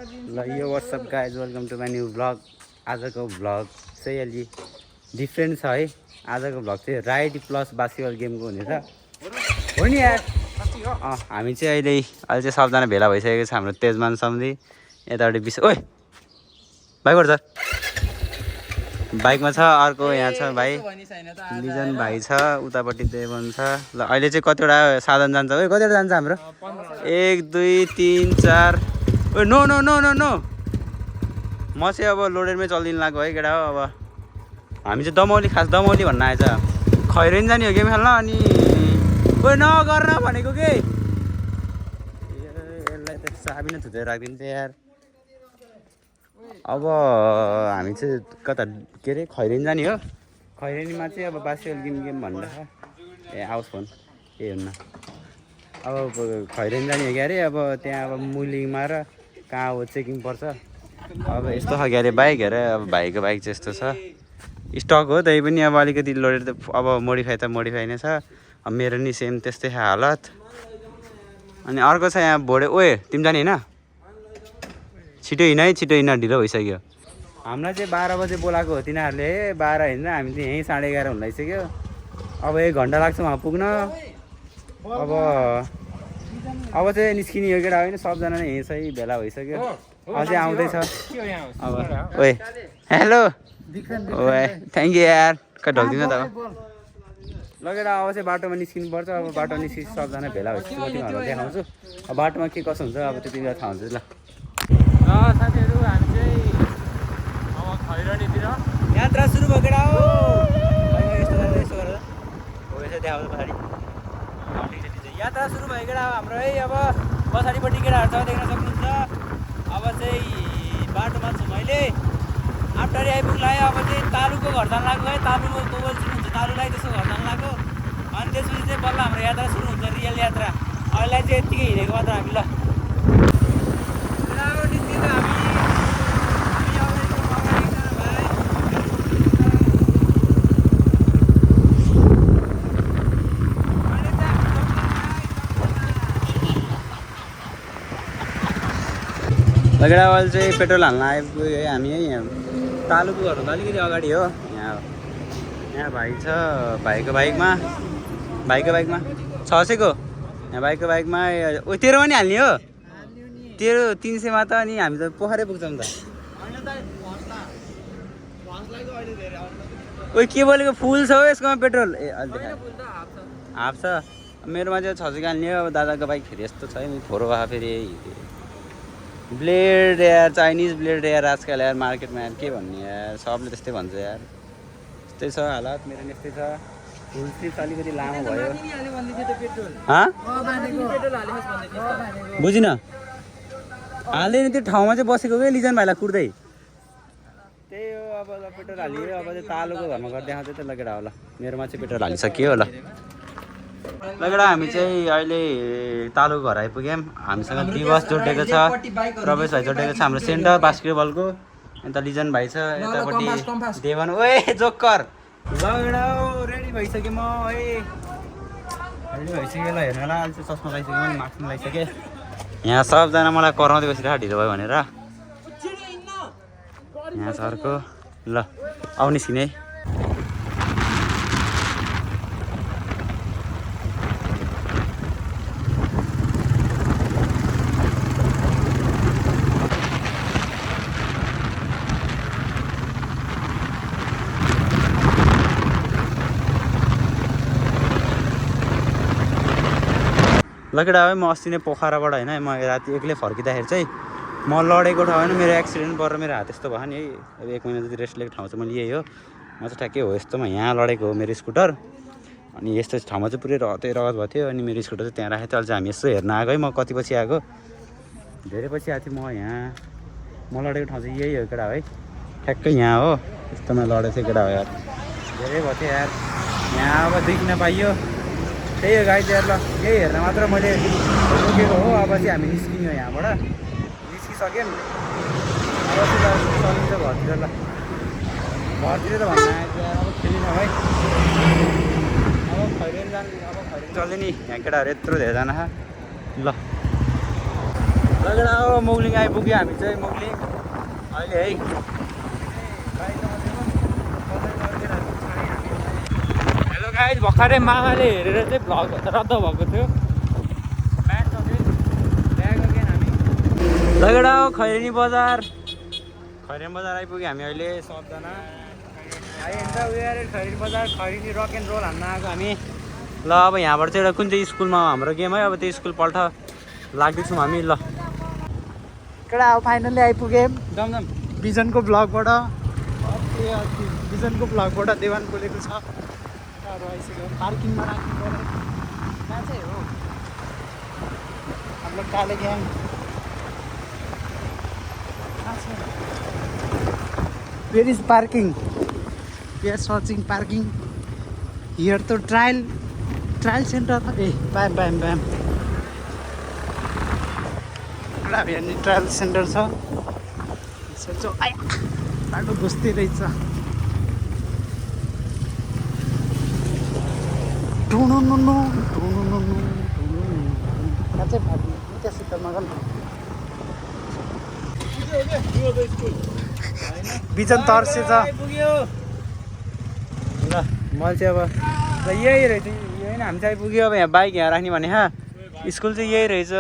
ल yo what's up guys welcome to my new vlog. आजको vlog चाहिँ अलि डिफ्रेन्ट छ है। आजको भ्लग चाहिँ राइड प्लस बास्केटबल गेमको हुनेछ हो नि यार। हामी चाहिँ अहिले चाहिँ सबजना भेला भइसकेको छ। हाम्रो तेजमान सम्झी यतापट्टि ओइ बाइकबाट छ, बाइकमा छ। अर्को यहाँ छ भाइ लिजन भाइ छ, उतापट्टि देवन छ। ल अहिले चाहिँ कतिवटा साधन जान्छ? ओइ कतिवटा जान्छ हाम्रो? 1 2 3 4। Oh no no no no no, म चाहिँ अब लोडेडमै चलिदिनु लाग्यो है केटा हो। अब हामी चाहिँ दमौली, खास दमौली भन्न आएछ। खैरेनी जाने हो गेम खेल्न। अनि ओइ नगर न भनेको के, यसलाई त चाबी नै थुतेर राखिदिनु थियो यार। अब हामी चाहिँ कता के अरे खैरेनी जाने हो। खैरेनीमा चाहिँ अब बास्केटबल गेम भन्दैछ। ए आओस् फोन केही हुन्न। अब खैरेनी जाने हो क्या अरे। अब त्यहाँ अब मुलिङमा र कहाँ हो चेकिङ पर्छ। अब यस्तो छ क्या अरे बाइक। हेर अब भाइको बाइक चाहिँ यस्तो छ, स्टक हो त्यही पनि। अब अलिकति लोडेड त अब मोडिफाई त मोडिफाई नै छ। अब मेरो नि सेम त्यस्तै छ हालत। अनि अर्को छ यहाँ भोडे। ओए तिमी जाने होइन? छिटो हिँड है, छिटो हिँड, ढिलो भइसक्यो। हामीलाई चाहिँ 12 बजे बोलाएको हो तिनीहरूले। 12 हिँड्दा हामी चाहिँ यहीँ 11:30 हुन लागिसक्यो। अब 1 घन्टा लाग्छ वहाँ पुग्न। अब चाहिँ निस्किने हो केटा होइन। सबजना नै यहीँ चाहिँ भेला भइसक्यो। अझै आउँदैछ अब। ओए हेलो ओए थ्याङ्क यू यार। कहाँ ढल्दिनु त लगेर। अब चाहिँ बाटोमा निस्किनु पर्छ। अब बाटो निस्कि सबजना भेला भइसक्यो। म तिमीहरूलाई देखाउँछु अब बाटोमा के कसो हुन्छ। अब त्यति बेला थाहा हुन्छ ल। साथीहरू हामी चाहिँ अब खैरनीतिर यात्रा सुरु भयो केटा हो। यस्तो गरेर यस्तो गरेर हो यसो देखाउँछ पछाडि। यात्रा सुरु भयो केटा हाम्रो है। अब पछाडिपट्टि केटाहरू छ देख्न सक्नुहुन्छ। अब चाहिँ बाटोमा छु मैले। आफ्टरी आइपुग्ला। अब चाहिँ तालुको घर जान लाग्यो है। तालुको गोबल सुरु हुन्छ तालुलाई, त्यसको घर जान लाग्यो। अनि त्यसपछि चाहिँ बल्ल हाम्रो यात्रा सुरु हुन्छ, रियल यात्रा। अहिलेलाई चाहिँ यत्तिकै हिँडेको मात्र हामी। ल लगेडा अहिले चाहिँ पेट्रोल हाल्न आइपुग्यो है हामी है। यहाँ तालुको घरभन्दा अलिकति अगाडि हो। यहाँ भाइ छ, भाइको बाइकमा 600को। यहाँ भाइको बाइकमा ओ तेरो पनि हाल्ने हो? तेरो 300मा त। अनि हामी त पोखरै पुग्छौँ त। ओ के बोलेको फुल छ हो यसकोमा पेट्रोल? ए अहिले हाफ छ। मेरोमा चाहिँ 600 हाल्ने हो। अब दादाको बाइक फेरि यस्तो छ है, फोरो भए फेरि ब्लेड यार, चाइनिज ब्लेड यार। आजकल यार मार्केटमा यार के भन्ने यार, सबले त्यस्तै भन्छ यार। त्यस्तै छ हालत मेरो नि। यस्तै छ। फुल स्लिप अलिकति लामो भयो। बुझिन हाल्दैन त्यो ठाउँमा चाहिँ बसेको क्या लिजन भाइलाई कुर्दै। त्यही हो अब पेट्रोल हालियो। अब चाहिँ तालुको घरमा गएर देखाउँछ त लगेडा होला। मेरोमा चाहिँ पेट्रोल हालिसक्यो होला। लगेडा हामी चाहिँ अहिले तालुको घर आइपुग्यौँ। हामीसँग दिवस जोडिएको छ, प्रवेश भाइ जोडिएको छ हाम्रो सेन्टर बास्केटबलको। यता लिजन भाइ छ, यतापट्टि देवन। ओए जोकर लगेडा रेडी भइसक्यो म है। रेडी भइसक्यो ल। हेर्नु होला अहिले चाहिँ चस्मा लगाइसक्यो, मैले मास्क पनि लगाइसकेँ। यहाँ सबजना मलाई कराउँदै बसिरहेको ढिलो भयो भनेर। यहाँ छ अर्को। ल आउ निस्किने है। लगेडा है म अस्ति नै पोखराबाट होइन, म राति एक्लै फर्किँदाखेरि चाहिँ म लडेको ठाउँ होइन, मेरो एक्सिडेन्ट परेर मेरो हात यस्तो भयो नि है। अब 1 महिना जति रेस्ट लिएको ठाउँ चाहिँ मैले यही हो। म चाहिँ ठ्याक्कै हो यस्तोमा यहाँ लडेको हो मेरो स्कुटर। अनि यस्तो ठाउँमा चाहिँ पुरै रगत भयो थियो। अनि मेरो स्कुटर चाहिँ त्यहाँ राखेको थियो। अहिले चाहिँ हामी यसो हेर्न आएको है। म कति पछि आएको, धेरै पछि आएको थिएँ म। यहाँ म लडेको ठाउँ चाहिँ यही हो केटा है, ठ्याक्कै यहाँ हो। यस्तोमा लडेको थियो केटा हो यार, धेरै भयो थियो यार। यहाँ अब देखिन पाइयो। त्यही हो गाइज यार। ल यही हेर्न मात्र मैले रोकेको हो। अब चाहिँ हामी निस्किने हो यहाँबाट। निस्किसक्यौँ। अब चाहिँ चलिन्छ घरतिर। ल घरतिर त भन्न आएको यार। अब खेलिन है। अब खैरेनी जानु, अब खैरेनी चल्यो नि। यहाँ केटाहरू यत्रो धेरैजना छ। ल लगेडा हो मोगलिङ आइपुग्यो हामी चाहिँ मोगलिङ अहिले है हेलो गाइस भर्खरै मामाले हेरेर चाहिँ भ्लग रद्द भएको थियो लगेडा हो खैरेनी बजार आइपुग्यो हामी अहिले सबजना खैरेनी बजार खैरेनी रक एन्ड रोल हान्न आएको हामी ल अब यहाँबाट चाहिँ एउटा कुन चाहिँ स्कुलमा हाम्रो गेम है अब त्यो स्कुल पल्ट लाग्दैछौँ हामी ल केटा अब फाइनल्ली आइपुग्यौँ जमजम भिजनको ब्लगबाट देवान बोलेको छ आइसक्यो पार्किङमा राख्नु पर्यो कहाँ चाहिँ हो हाम्रो काले gang where is parking we are searching parking here त ट्रायल सेन्टर ए पाएँ यहाँनिर ट्रायल सेन्टर छ बाटो घुस्दै रहेछ बिजन तर्से छ ल मैले चाहिँ अब ल यही रहेछ होइन हामी चाहिँ आइपुग्यो अब यहाँ बाइक यहाँ राख्ने भने स्कुल चाहिँ यही रहेछ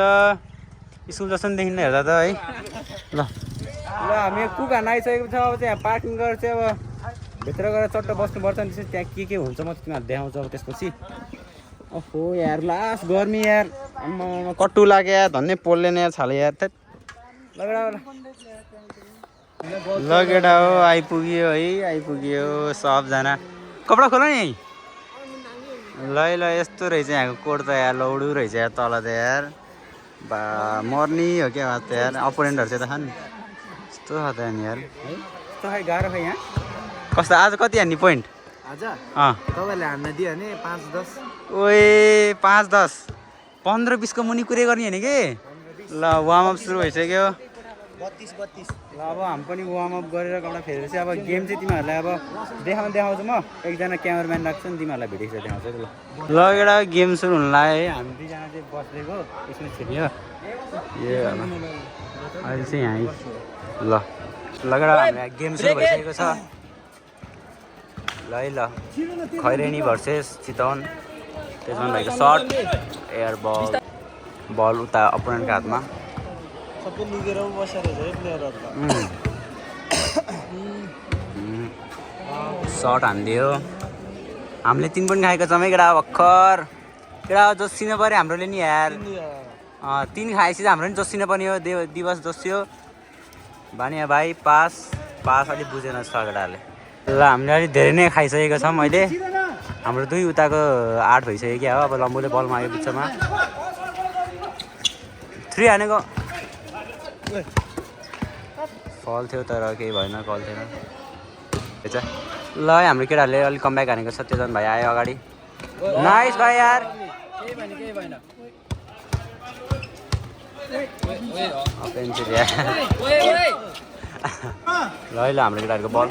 स्कुल जस्तो नि देखिँदैन हेर्दा त है ल हामी कुक हान्न आइसकेको छ अब चाहिँ यहाँ पार्किङ गरेर चाहिँ अब भित्र गएर चट्ट बस्नुपर्छ नि त्यसपछि त्यहाँ के हुन्छ म तिमीहरू देखाउँछु अब त्यसपछि ओहो यार लास्ट गर्मी यार आम्मा कट्टु लाग्यो यार धन्ने पोल्ने यार छाले यार थेट लगेडा हो आइपुग्यो सबजना कपडा खोल नि ल यस्तो रहेछ यहाँको कोड त यार लौडु रहेछ यार तल त यार बा मर्नी हो क्या त यार अपोनेन्टहरू चाहिँ त खान् यस्तो छ त यार है यस्तो खै गाह्रो खै यहाँ कस्तो आज कति हान्ने पोइन्ट आज तपाईँले हान्न दियो भने 5-10 ओए 5-10 15-20 को मुनि कुरै गर्ने होइन कि ल वार्मअप सुरु भइसक्यो 32 ल अब हामी पनि वार्मअप गरेर कपडा फेरेपछि अब गेम चाहिँ तिमीहरूलाई अब देखाउँछु म एकजना क्यामेराम्यान राख्छु नि तिमीहरूलाई भिडियो देखाउँछु ल एउटा गेम सुरु हुन लाग्यो है हामी दुईजना चाहिँ बसेको यसमा छिर्यो ए अहिले चाहिँ यहाँ ल लगेर हामीलाई गेम सुरु भइसकेको छ ल खैरेनी भर्सेस चितवन त्यसमा भएको सर्ट एयर बल उता अपोनेन्टको हातमा सबै लिगेर बसेर है प्लेयरहरु सर्ट हान्दियो हामीले 3 पनि खाएको छौँ केटा भर्खर केटा जोसिनु पर्यो हाम्रोले नि यार 3 खाएपछि हाम्रो नि जोसिनु पर्ने हो दिवस जोसियो भानिया भाइ पास अलि बुझेन छ केटाहरूले ल हामीले अलि धेरै नै खाइसकेको छौँ अहिले हाम्रो 2 उताको 8 भइसक्यो क्या हो अब लम्बुले बल माग्यो बिचमा 3 हानेको फल थियो तर केही भएन कल थिएन ल हाम्रो केटाहरूले अलिक कमब्याक हानेको छ त्यो भाइ आयो अगाडि नाइस भाइ यार ल हाम्रो केटाहरूको बल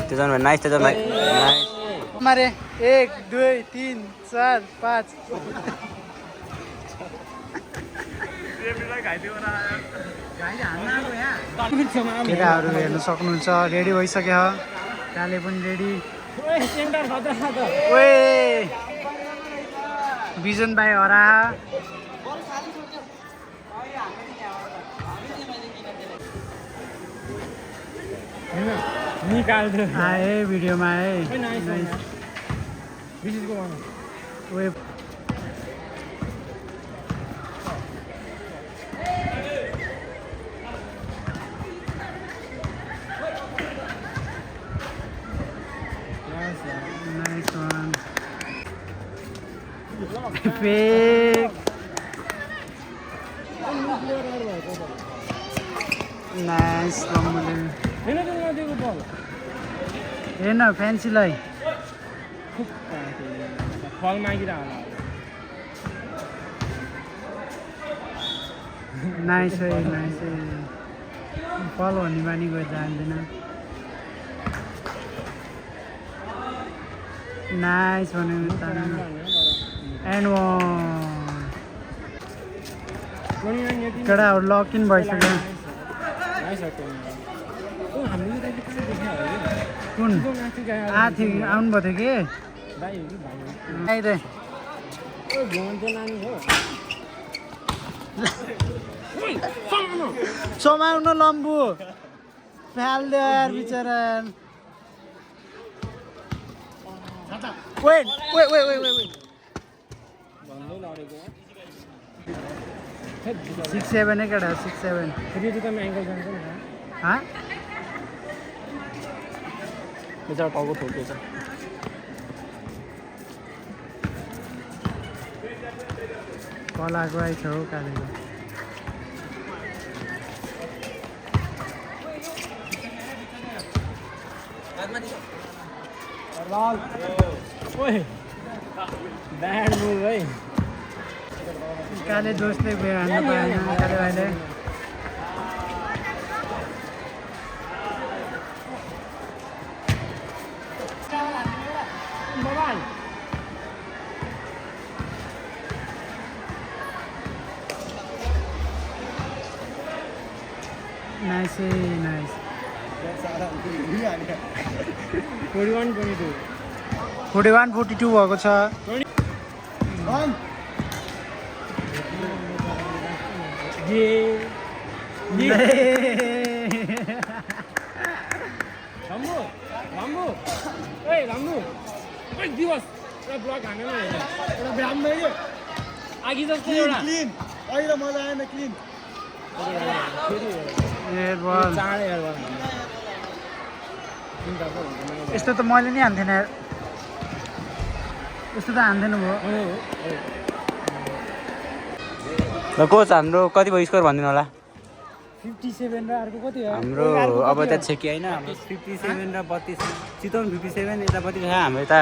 त्यो भाइ नाइस त्यो भाइ मारे 1 2 3 4 5 केटाहरू हेर्न सक्नुहुन्छ रेडी भइसक्यो काले पनि रेडी बिजन भाइ हरा निकाल्दै आए भिडियोमा आए web nice one fake nice हेर्न फ्यान्सीलाई फल मागिरह नाइस है फल भन्ने बानी गएर जान्दैन नाइस भन्यो एन्ड केटाहरू लक इन भइसक्यो कुन आउनुभएको थियो कि समाउन लम्बु फाल्दियो यार बिचरा वेट 6-7 नै केटा 6-7 फेरि जुत्तामा एङ्कल जान्छ नि बेचारा टाउको ठोकेछ कलाको आइछ हौ कालेको ब्याड मुभ है काले दोस्तले बेर हान्न पाएन काले भाइले नाइस 41-42 भएको छ आगी जस्तो एउटा अहिले मजा आएन क्लिन चाँडै यस्तो त मैले नि हान्थेन यस्तो त हान्थेन भयो ल कोच हाम्रो कति भयो स्कोर भनिदिनु होला 57 र अर्को कति हो हाम्रो अब त छेकी होइन हाम्रो 57 र 32 चितवन 57 यता 32 छ हाम्रो यता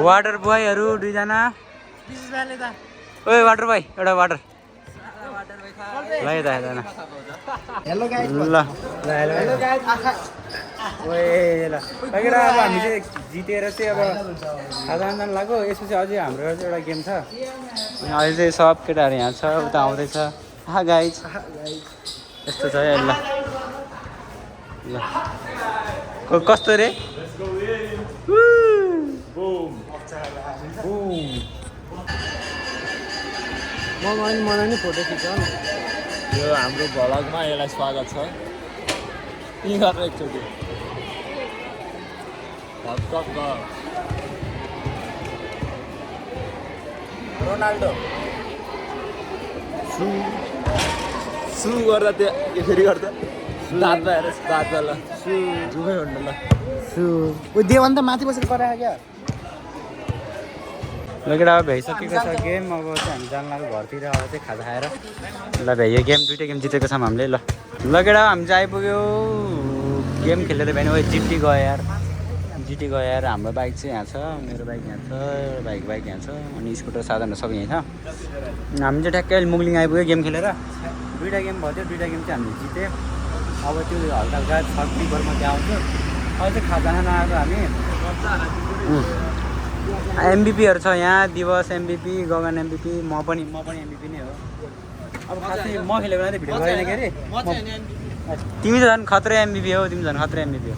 वाटर बोयहरू दुईजना ओए वाटर बोय एउटा वाटर ल यता हेलो गाइस ल हेलो गाइस ओए ल लगेर अब हामी चाहिँ जितेर चाहिँ अब खाजा खान लाग्यो यसपछि अझै हाम्रो चाहिँ एउटा गेम छ अनि अहिले चाहिँ सब केटाहरू यहाँ छ उता आउँदैछ हा गाइस यस्तो छ है ल कस्तो रे मलाई नि फोटो खिच यो हाम्रो भ्लगमा यसलाई स्वागत छ यी गरेर एकचोटि रोनाल्डो सु गर्दा त्यो फेरि गर्दा दाँत हेर दाँत ल झुमै हुनु ल देवन्त माथि बसेर करायो क्या लगेर अब भ्याइसकेको छ गेम अब चाहिँ हामी जान लाग्यो घरतिर अब चाहिँ खाजा खाएर ल भ्याइयो गेम दुइटै गेम जितेको छौँ हामीले ल लगेर हामी चाहिँ आइपुग्यो गेम खेलेर भएन ओ जिटी गयो यार हाम्रो बाइक चाहिँ यहाँ छ मेरो बाइक यहाँ छ एउटा बाइक यहाँ छ अनि स्कुटर साधनहरू सबै यहीँ छ हामी चाहिँ ठ्याक्कै अहिले मुगलिङ आइपुग्यो गेम खेलेर दुइटा गेम भयो त्यो दुइटा गेम चाहिँ हामीले जित्यो अब त्यो हल्का हल्का सक्ने गोलमा त्यहाँ आउँछ अब चाहिँ खाजा खान आएको हामी एमबिपीहरू छ यहाँ दिवस एमबिपी गगन एमबिपी म पनि एमबिपी नै हो अब खासै म खेलेको त भिडियो गरेन के अरे तिमी त झन् खत्रै एमबिपी हो तिमी झन् खत्रै एमबिपी हो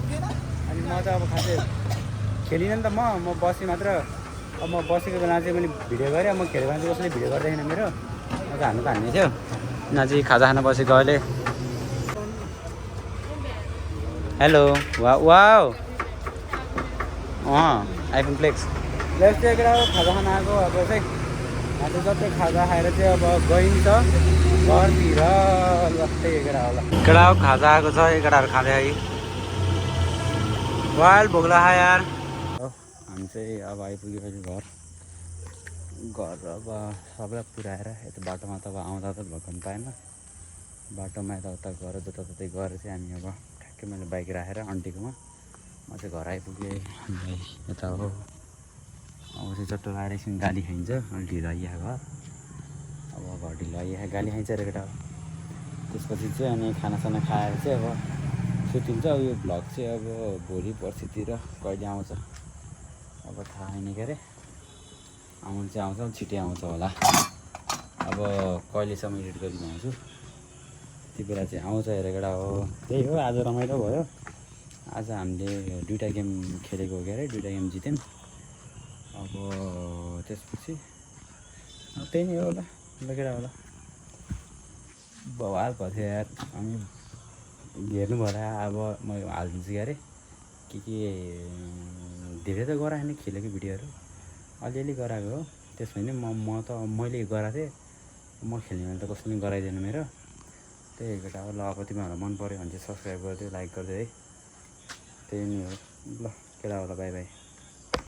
अनि म त अब खासै खेलिनँ नि त म बसेँ मात्र अब म बसेको बेला चाहिँ मैले भिडियो गरेँ म खेलेको बेला चाहिँ कसैले भिडियो गर्दैन मेरो म त हान्नु त हान्ने थियो यहाँ चाहिँ खाजा खान बसेको अहिले hello wow iPhone flex left चाहिँ केटा खाजा खान आएको अब चाहिँ यहाँ चाहिँ जति खाजा खाएर चाहिँ अब गइन्छ घरतिर जस्तै केटा होला केटा खाजा आएको छ केटाहरू खाँदै है वाइल्ड भोग्ला खा यार हामी चाहिँ अब आइपुग्यो अहिले घर अब सबैलाई पुऱ्याएर यता बाटोमा त अब आउँदा त भन्न पाएन बाटोमा यताउता गएर जताततै गएर चाहिँ हामी अब ठ्याक्कै मैले बाइक राखेर आन्टीकोमा म चाहिँ घर आइपुगेँ यता हो अब चाहिँ चट्टो लगाएर एकछिन गाली खाइन्छ अनि ढिलो आइया घर अब घर ढिलो आइया गाली खाइन्छ अरे केटा त्यसपछि चाहिँ अनि खानासाना खाएर चाहिँ अब सुतिन्छ अब यो भ्लग चाहिँ अब भोलि पर्सितिर कहिले आउँछ अब थाहा छैन के अरे आउनु चाहिँ आउँछ छिट्टै आउँछ होला अब कहिलेसम्म एडिट गरिदिनु आउँछु त्यति बेला चाहिँ आउँछ हेर केटा हो त्यही हो आज रमाइलो भयो आज हामीले 2टा गेम खेलेको के अरे 2टा गेम जित्यौँ अब त्यसपछि त्यही नै हो होला केटा होला बवाल भएको थियो यार अनि हेर्नु भयो अब म हालिदिन्छु के अरे के धेरै त गराएन खेलेको भिडियोहरू अलिअलि गराएको हो त्यसमा नि मैले गराएको थिएँ म खेल्ने भने त कसैले गराइदिएन मेरो त्यही केटा हो ल अब तिमीहरूलाई मन पऱ्यो भने चाहिँ सब्सक्राइब गरिदियो लाइक गरिदियो है त्यही नै हो ल केटा होला बाई बाई